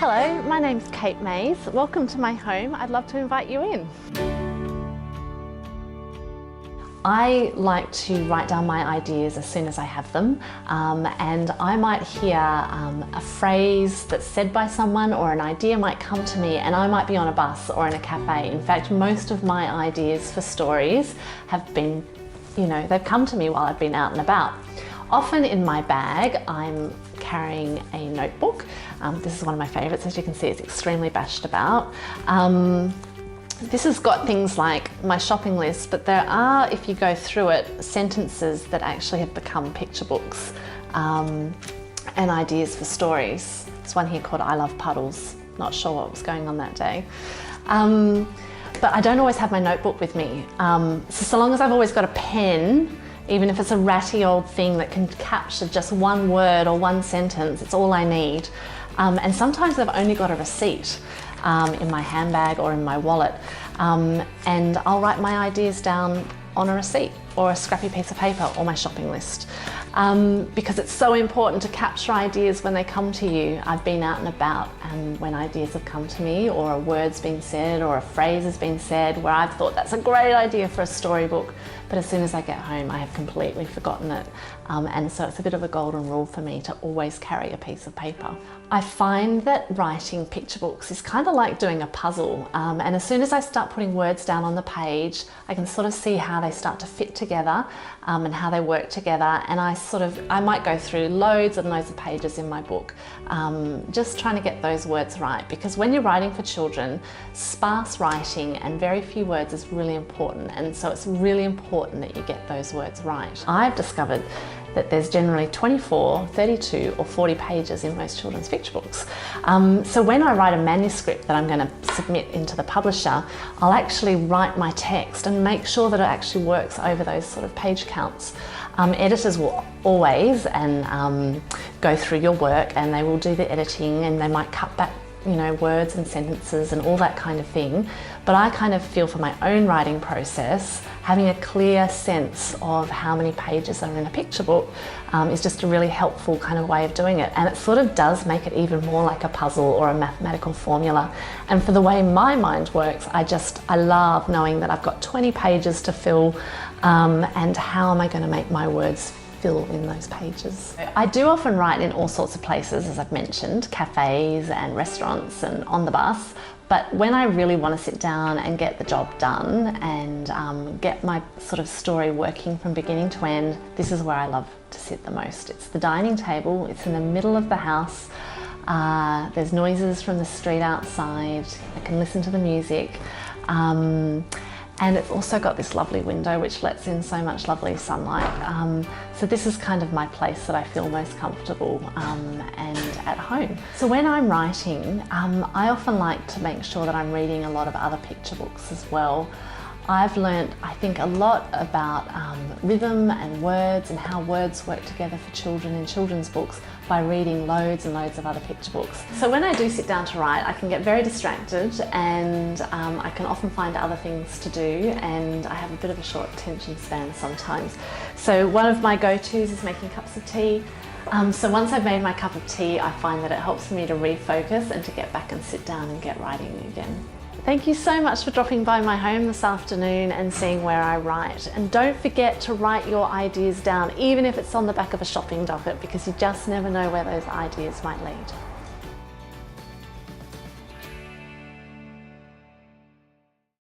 Hello, my name's Kate Mays. Welcome to my home. I'd love to invite you in. I like to write down my ideas as soon as I have them, and I might hear a phrase that's said by someone, or an idea might come to me, and I might be on a bus or in a cafe. In fact, most of my ideas for stories have been, they've come to me while I've been out and about. Often in my bag, I'm carrying a notebook. This is one of my favourites. As you can see, it's extremely bashed about. This has got things like my shopping list, but there are, if you go through it, sentences that actually have become picture books and ideas for stories. There's one here called I Love Puddles. Not sure what was going on that day. But I don't always have my notebook with me. So long as I've always got a pen, even if it's a ratty old thing that can capture just one word or one sentence, it's all I need. And sometimes I've only got a receipt in my handbag or in my wallet, and I'll write my ideas down on a receipt or a scrappy piece of paper or my shopping list, because it's so important to capture ideas when they come to you. I've been out and about, and when ideas have come to me, or a word's been said or a phrase has been said where I've thought that's a great idea for a storybook, but as soon as I get home I have completely forgotten it, and so it's a bit of a golden rule for me to always carry a piece of paper. I find that writing picture books is kind of like doing a puzzle, and as soon as I start putting words down on the page, I can sort of see how they start to fit together and how they work together, and I might go through loads and loads of pages in my book just trying to get those words right, because when you're writing for children, sparse writing and very few words is really important, and so it's really important that you get those words right. I've discovered that there's generally 24, 32 or 40 pages in most children's picture books. So when I write a manuscript that I'm going to submit into the publisher, I'll actually write my text and make sure that it actually works over those sort of page counts. Editors will always go through your work, and they will do the editing, and they might cut back words and sentences and all that kind of thing. But I kind of feel for my own writing process, having a clear sense of how many pages are in a picture book is just a really helpful kind of way of doing it. And it sort of does make it even more like a puzzle or a mathematical formula. And for the way my mind works, I love knowing that I've got 20 pages to fill, and how am I going to make my words fill in those pages. I do often write in all sorts of places, as I've mentioned, cafes and restaurants and on the bus, but when I really want to sit down and get the job done and get my sort of story working from beginning to end, this is where I love to sit the most. It's the dining table, it's in the middle of the house, there's noises from the street outside, I can listen to the music, and it's also got this lovely window which lets in so much lovely sunlight. So this is kind of my place that I feel most comfortable and at home. So when I'm writing, I often like to make sure that I'm reading a lot of other picture books as well. I've learnt, I think, a lot about rhythm and words and how words work together for children in children's books by reading loads and loads of other picture books. So when I do sit down to write, I can get very distracted, and I can often find other things to do, and I have a bit of a short attention span sometimes. So one of my go-tos is making cups of tea. So once I've made my cup of tea, I find that it helps me to refocus and to get back and sit down and get writing again. Thank you so much for dropping by my home this afternoon and seeing where I write. And don't forget to write your ideas down, even if it's on the back of a shopping docket, because you just never know where those ideas might lead.